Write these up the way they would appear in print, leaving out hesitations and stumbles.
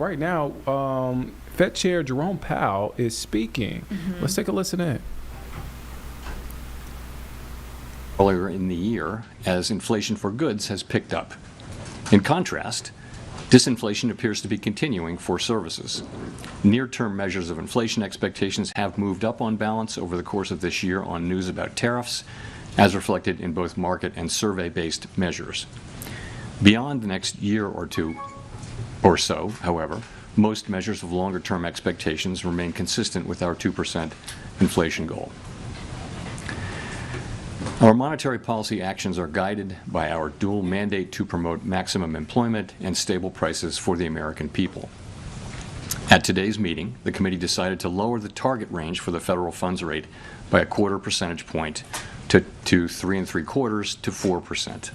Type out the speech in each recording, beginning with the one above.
Right now, Fed Chair Jerome Powell is speaking. Let's take a listen in. Earlier in the year, as inflation for goods has picked up. In contrast, disinflation appears to be continuing for services. Near-term measures of inflation expectations have moved up on balance over the course of this year on news about tariffs, as reflected in both market and survey-based measures. Beyond the next year or two or so, however, most measures of longer-term expectations remain consistent with our 2% inflation goal. Our monetary policy actions are guided by our dual mandate to promote maximum employment and stable prices for the American people. At today's meeting, the committee decided to lower the target range for the federal funds rate by a quarter percentage point to 3 3/4 to 4%.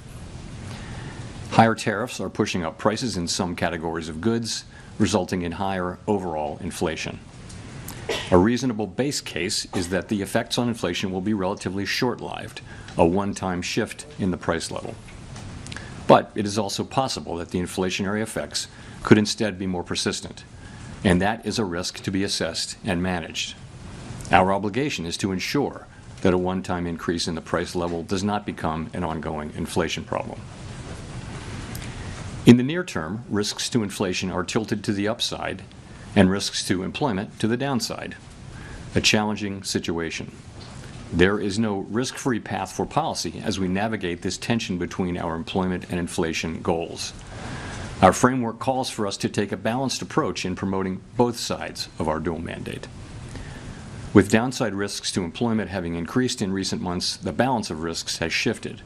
Higher tariffs are pushing up prices in some categories of goods, resulting in higher overall inflation. A reasonable base case is that the effects on inflation will be relatively short-lived, a one-time shift in the price level. But it is also possible that the inflationary effects could instead be more persistent, and that is a risk to be assessed and managed. Our obligation is to ensure that a one-time increase in the price level does not become an ongoing inflation problem. In the near term, risks to inflation are tilted to the upside and risks to employment to the downside. A challenging situation. There is no risk-free path for policy as we navigate this tension between our employment and inflation goals. Our framework calls for us to take a balanced approach in promoting both sides of our dual mandate. With downside risks to employment having increased in recent months, the balance of risks has shifted.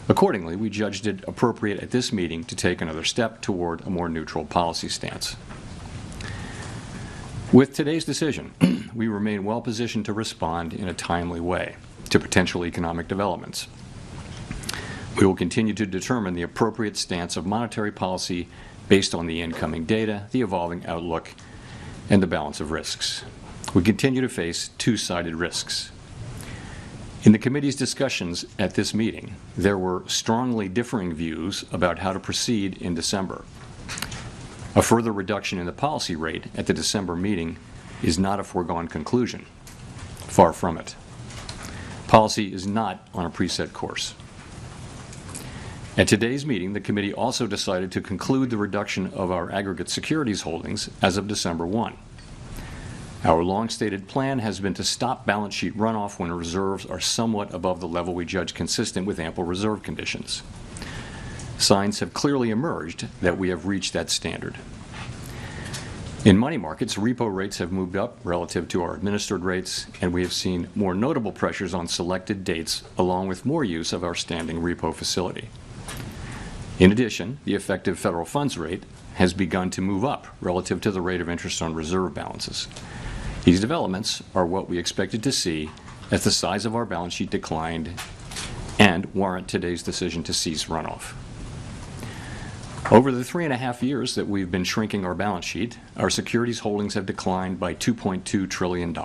Accordingly, we judged it appropriate at this meeting to take another step toward a more neutral policy stance. With today's decision, we remain well positioned to respond in a timely way to potential economic developments. We will continue to determine the appropriate stance of monetary policy based on the incoming data, the evolving outlook, and the balance of risks. We continue to face two-sided risks. In the committee's discussions at this meeting, there were strongly differing views about how to proceed in December. A further reduction in the policy rate at the December meeting is not a foregone conclusion. Far from it. Policy is not on a preset course. At today's meeting, the committee also decided to conclude the reduction of our aggregate securities holdings as of December 1. Our long-stated plan has been to stop balance sheet runoff when reserves are somewhat above the level we judge consistent with ample reserve conditions. Signs have clearly emerged that we have reached that standard. In money markets, repo rates have moved up relative to our administered rates, and we have seen more notable pressures on selected dates along with more use of our standing repo facility. In addition, the effective federal funds rate has begun to move up relative to the rate of interest on reserve balances. These developments are what we expected to see as the size of our balance sheet declined and warrant today's decision to cease runoff. Over the 3.5 years that we've been shrinking our balance sheet, our securities holdings have declined by $2.2 trillion.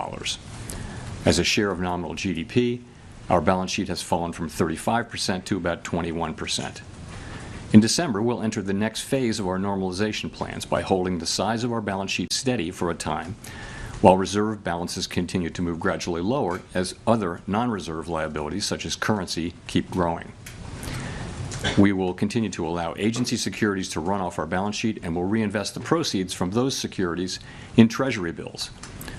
As a share of nominal GDP, our balance sheet has fallen from 35% to about 21%. In December, we'll enter the next phase of our normalization plans by holding the size of our balance sheet steady for a time, while reserve balances continue to move gradually lower as other non-reserve liabilities, such as currency, keep growing. We will continue to allow agency securities to run off our balance sheet and will reinvest the proceeds from those securities in Treasury bills,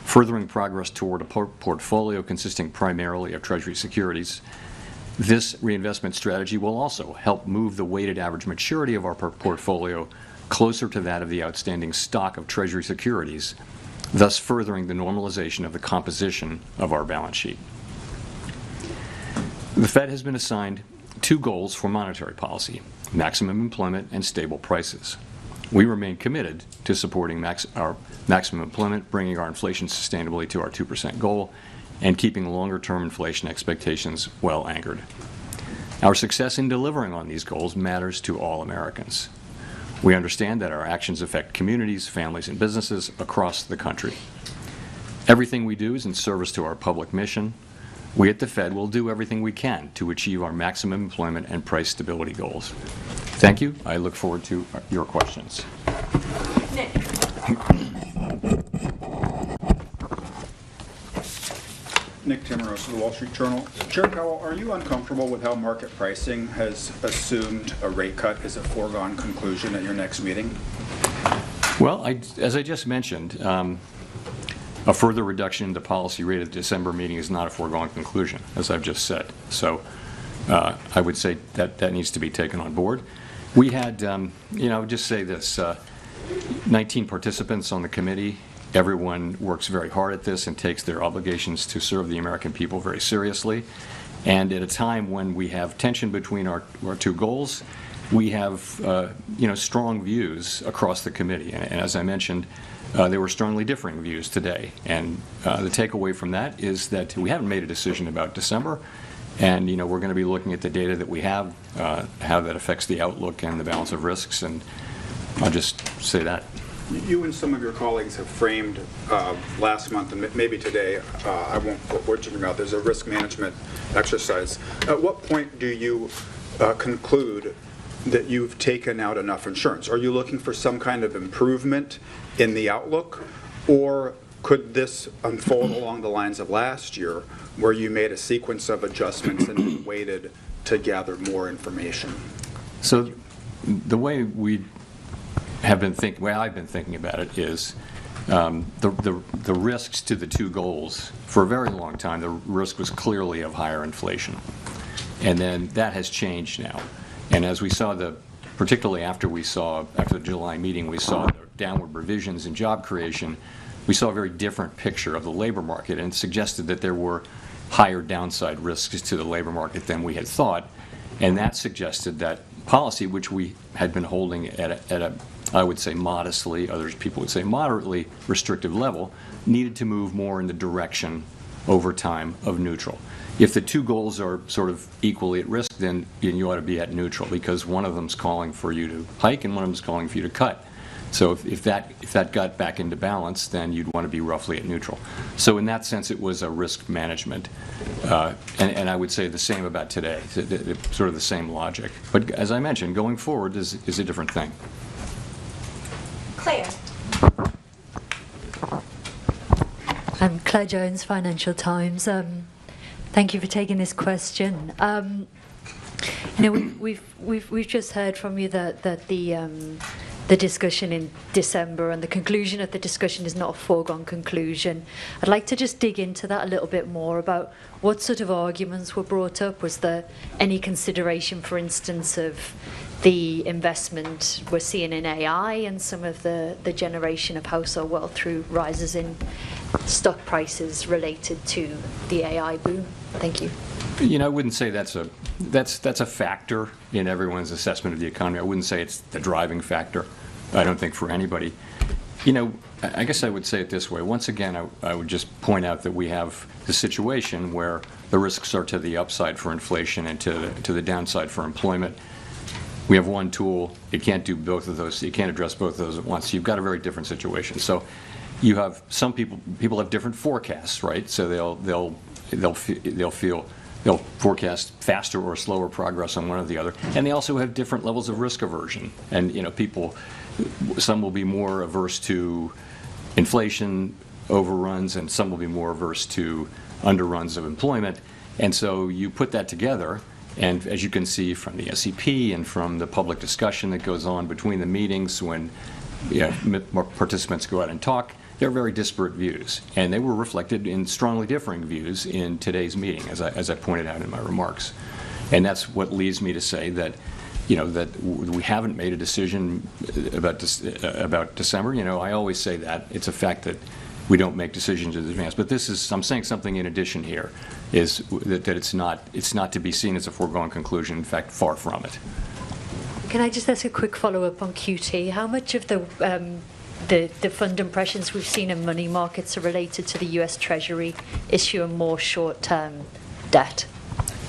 furthering progress toward a portfolio consisting primarily of Treasury securities. This reinvestment strategy will also help move the weighted average maturity of our portfolio closer to that of the outstanding stock of Treasury securities, thus furthering the normalization of the composition of our balance sheet. The Fed has been assigned two goals for monetary policy: maximum employment and stable prices. We remain committed to supporting our maximum employment, bringing our inflation sustainably to our 2% goal, and keeping longer-term inflation expectations well anchored. Our success in delivering on these goals matters to all Americans. We understand that our actions affect communities, families, and businesses across the country. Everything we do is in service to our public mission. We at the Fed will do everything we can to achieve our maximum employment and price stability goals. Thank you. I look forward to your questions. Nick. Nick Timmeros of the Wall Street Journal. Chair Powell, are you uncomfortable with how market pricing has assumed a rate cut is a foregone conclusion at your next meeting? Well, as I just mentioned, a further reduction in the policy rate at the December meeting is not a foregone conclusion, as I've just said. So I would say that needs to be taken on board. We had, I would just say this, 19 participants on the committee. Everyone works very hard at this and takes their obligations to serve the American people very seriously. And at a time when we have tension between our two goals, we have strong views across the committee. And as I mentioned, there were strongly differing views today. And the takeaway from that is that we haven't made a decision about December. And we're going to be looking at the data that we have, how that affects the outlook and the balance of risks. And I'll just say that. You and some of your colleagues have framed last month and maybe today, I won't put words in your mouth, there's a risk management exercise. At what point do you conclude that you've taken out enough insurance? Are you looking for some kind of improvement in the outlook, or could this unfold along the lines of last year where you made a sequence of adjustments and then waited to gather more information? So the way I've been thinking about it is the risks to the two goals. For a very long time, the risk was clearly of higher inflation. And then that has changed now. And as we saw particularly after the July meeting, we saw the downward revisions in job creation, we saw a very different picture of the labor market and suggested that there were higher downside risks to the labor market than we had thought. And that suggested that policy, which we had been holding at a I would say modestly, other people would say moderately restrictive level, needed to move more in the direction over time of neutral. If the two goals are sort of equally at risk, then you ought to be at neutral, because one of them's calling for you to hike and one of them's calling for you to cut. So if that got back into balance, then you'd want to be roughly at neutral. So in that sense, it was a risk management. And I would say the same about today, sort of the same logic. But as I mentioned, going forward is a different thing. Claire. I'm Claire Jones, Financial Times. Thank you for taking this question. We've just heard from you that the discussion in December and the conclusion of the discussion is not a foregone conclusion. I'd like to just dig into that a little bit more about what sort of arguments were brought up. Was there any consideration, for instance, of the investment we're seeing in AI and some of the generation of household wealth through rises in stock prices related to the AI boom? Thank you. I wouldn't say that's a factor in everyone's assessment of the economy. I wouldn't say it's the driving factor. I don't think for anybody. I guess I would say it this way. Once again, I would just point out that we have the situation where the risks are to the upside for inflation and to the downside for employment. We have one tool. It can't do both of those. You can't address both of those at once. You've got a very different situation. So you have some people have different forecasts, right? So they'll forecast faster or slower progress on one or the other, and they also have different levels of risk aversion. And some will be more averse to inflation overruns, and some will be more averse to underruns of employment. And so you put that together, and as you can see from the SEP and from the public discussion that goes on between the meetings when participants go out and talk, they're very disparate views, and they were reflected in strongly differing views in today's meeting, as I pointed out in my remarks. And that's what leads me to say that, that we haven't made a decision about December. I always say that. It's a fact that we don't make decisions in advance. But I'm saying something in addition here, is that it's not to be seen as a foregone conclusion. In fact, far from it. Can I just ask a quick follow-up on QT? How much of the fund impressions we've seen in money markets are related to the U.S. Treasury issuing more short-term debt?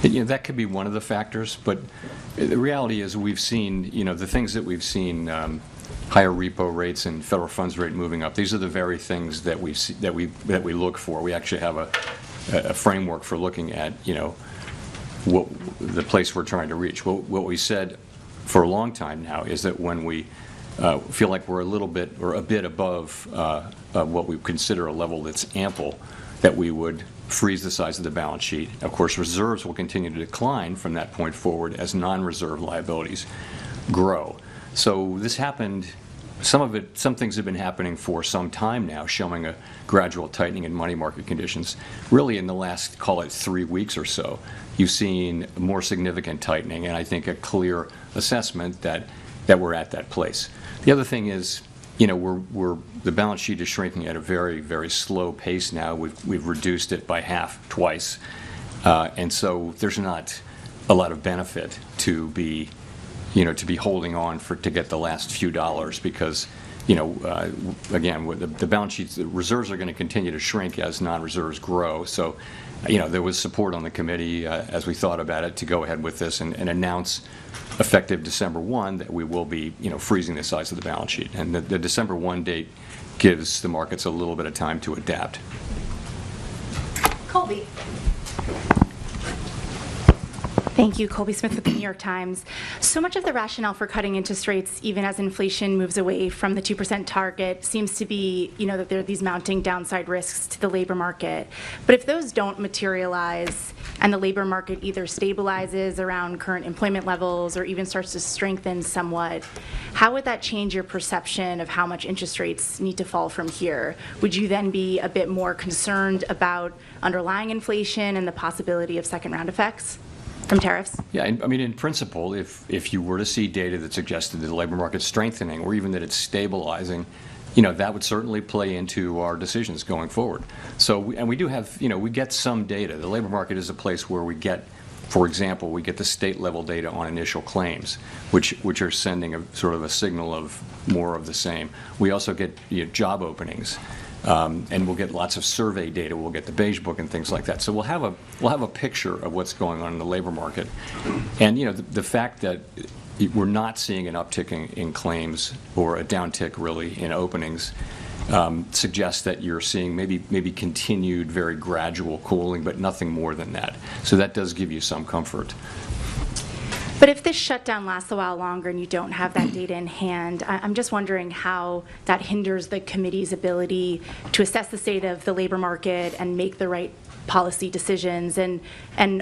That could be one of the factors, but the reality is we've seen, the things that we've seen, higher repo rates and federal funds rate moving up. These are the very things that we look for. We actually have a framework for looking at, what the place we're trying to reach. What we said for a long time now is that when we feel like we're a bit above what we consider a level that's ample, that we would freeze the size of the balance sheet. Of course, reserves will continue to decline from that point forward as non-reserve liabilities grow. So this happened, some things have been happening for some time now, showing a gradual tightening in money market conditions. Really in the last, call it 3 weeks or so, you've seen more significant tightening, and I think a clear assessment that we're at that place. The other thing is, you know, the balance sheet is shrinking at a very, very slow pace now. We've reduced it by half twice, and so there's not a lot of benefit to be holding on to get the last few dollars, because, you know, again, with the balance sheets, the reserves are going to continue to shrink as non-reserves grow. So, you know, there was support on the committee as we thought about it to go ahead with this and announce effective December 1 that we will be, you know, freezing the size of the balance sheet. And the December 1 date gives the markets a little bit of time to adapt. Colby. Thank you. Colby Smith with the New York Times. So much of the rationale for cutting interest rates, even as inflation moves away from the 2% target, seems to be, you know, that there are these mounting downside risks to the labor market. But if those don't materialize and the labor market either stabilizes around current employment levels or even starts to strengthen somewhat, how would that change your perception of how much interest rates need to fall from here? Would you then be a bit more concerned about underlying inflation and the possibility of second-round effects from tariffs? Yeah, I mean, in principle, if you were to see data that suggested that the labor market's strengthening or even that it's stabilizing, you know, that would certainly play into our decisions going forward. So, we do have, you know, we get some data. The labor market is a place where we get, for example, we get the state-level data on initial claims, which are sending a sort of a signal of more of the same. We also get, you know, job openings. And we'll get lots of survey data. We'll get the Beige Book and things like that. So we'll have a picture of what's going on in the labor market, and, you know, the fact that we're not seeing an uptick in claims or a downtick really in openings suggests that you're seeing maybe continued very gradual cooling, but nothing more than that. So that does give you some comfort. But if this shutdown lasts a while longer and you don't have that data in hand, I'm just wondering how that hinders the committee's ability to assess the state of the labor market and make the right policy decisions, and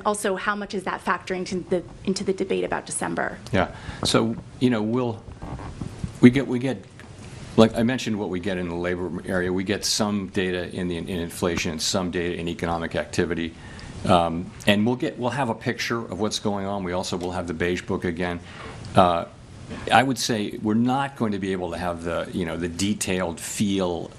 also how much is that factoring into the debate about December? Yeah. So, you know, we get like I mentioned what we get in the labor area. We get some data in inflation, some data in economic activity. And we'll have a picture of what's going on. We also will have the Beige Book again. I would say we're not going to be able to have the detailed feel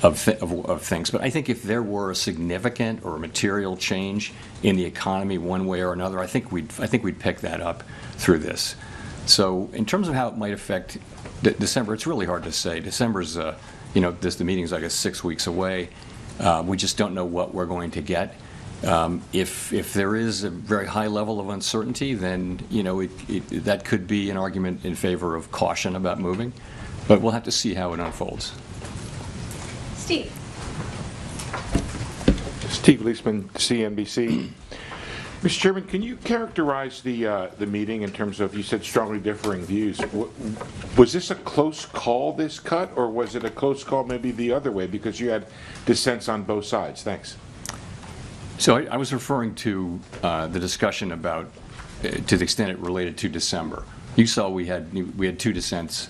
of things. But I think if there were a significant or a material change in the economy one way or another, I think we'd pick that up through this. So in terms of how it might affect December, it's really hard to say. December's the meeting's, I guess, 6 weeks away. We just don't know what we're going to get. If there is a very high level of uncertainty, then, you know, that could be an argument in favor of caution about moving, but we'll have to see how it unfolds. Steve. Steve Leisman, CNBC. Mr. Chairman, can you characterize the meeting in terms of, you said strongly differing views. Was this a close call, this cut, or was it a close call maybe the other way because you had dissents on both sides? Thanks. So I was referring to the discussion about, to the extent it related to December. You saw we had 2 dissents,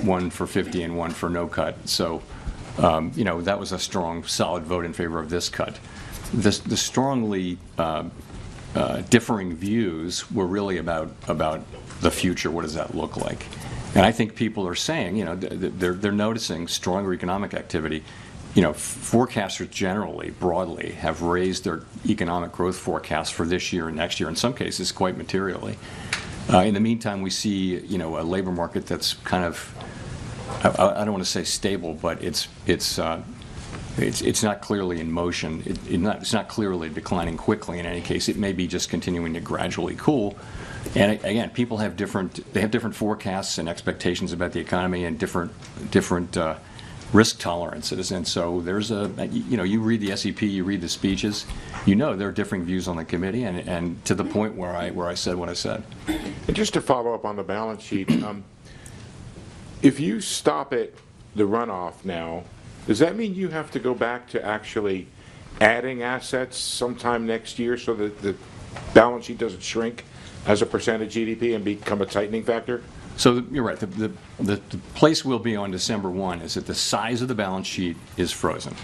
one for 50 and one for no cut. So, you know, that was a strong, solid vote in favor of this cut. The strongly differing views were really about the future. What does that look like? And I think people are saying, you know, they're noticing stronger economic activity. You know, forecasters generally, broadly, have raised their economic growth forecasts for this year and next year, in some cases quite materially. In the meantime, we see, you know, a labor market that's kind of, I don't want to say stable, but it's not clearly in motion. It's not clearly declining quickly in any case. It may be just continuing to gradually cool. And again, people have different forecasts and expectations about the economy and different risk tolerances, and so there's you read the SEP, you read the speeches, you know there are differing views on the committee, and to the point where I said what I said. And just to follow up on the balance sheet, if you stop it, the runoff now, does that mean you have to go back to actually adding assets sometime next year so that the balance sheet doesn't shrink as a percent of GDP and become a tightening factor? So you're right. The place we'll be on December 1 is that the size of the balance sheet is frozen.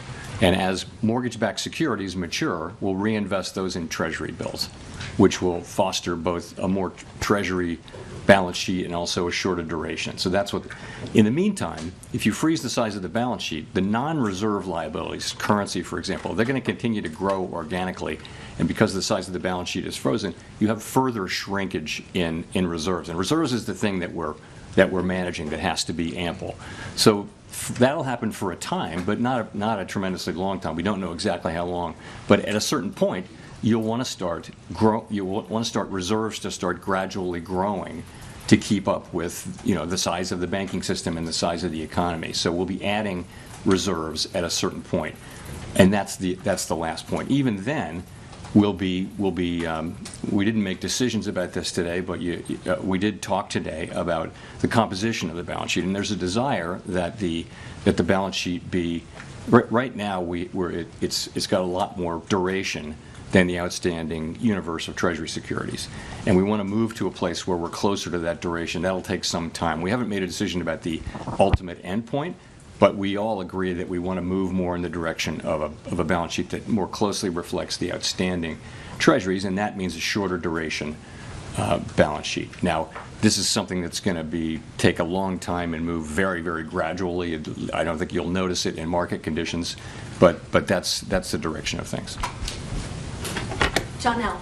And as mortgage-backed securities mature, we'll reinvest those in Treasury bills, which will foster both a more Treasury balance sheet and also a shorter duration. So that's what, in the meantime, if you freeze the size of the balance sheet, the non-reserve liabilities, currency, for example, they're going to continue to grow organically. And because the size of the balance sheet is frozen, you have further shrinkage in reserves. And reserves is the thing that we're managing that has to be ample. So that'll happen for a time, but not a tremendously long time. We don't know exactly how long. But at a certain point, you'll want to start reserves to start gradually growing to keep up with, you know, the size of the banking system and the size of the economy. So we'll be adding reserves at a certain point, and that's the last point. Even then, we didn't make decisions about this today, but we did talk today about the composition of the balance sheet, and there's a desire that the balance sheet be right now it's got a lot more duration than the outstanding universe of Treasury securities. And we want to move to a place where we're closer to that duration. That'll take some time. We haven't made a decision about the ultimate endpoint, but we all agree that we want to move more in the direction of a balance sheet that more closely reflects the outstanding Treasuries, and that means a shorter duration balance sheet. Now, this is something that's going to take a long time and move very, very gradually. I don't think you'll notice it in market conditions, but that's the direction of things. Janelle.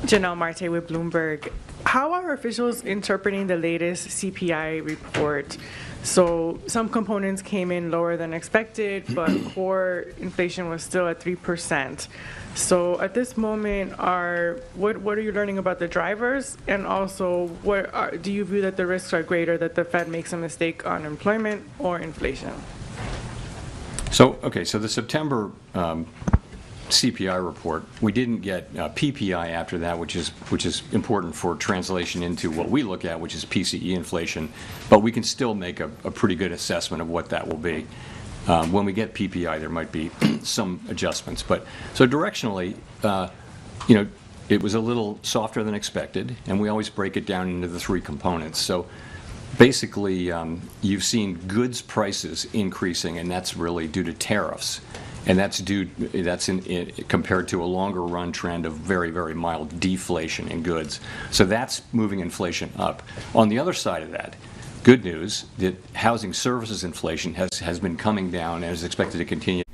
Janelle Marte with Bloomberg. How are officials interpreting the latest CPI report? So some components came in lower than expected, but core inflation was still at 3%. So at this moment, what are you learning about the drivers? And also, do you view that the risks are greater that the Fed makes a mistake on employment or inflation? So the September CPI report, we didn't get PPI after that, which is important for translation into what we look at, which is PCE inflation, but we can still make a pretty good assessment of what that will be. When we get PPI, there might be some adjustments, but so directionally, it was a little softer than expected, and we always break it down into the three components. So basically, you've seen goods prices increasing, and that's really due to tariffs. And that's compared to a longer run trend of very, very mild deflation in goods. So that's moving inflation up. On the other side of that, good news that housing services inflation has been coming down and is expected to continue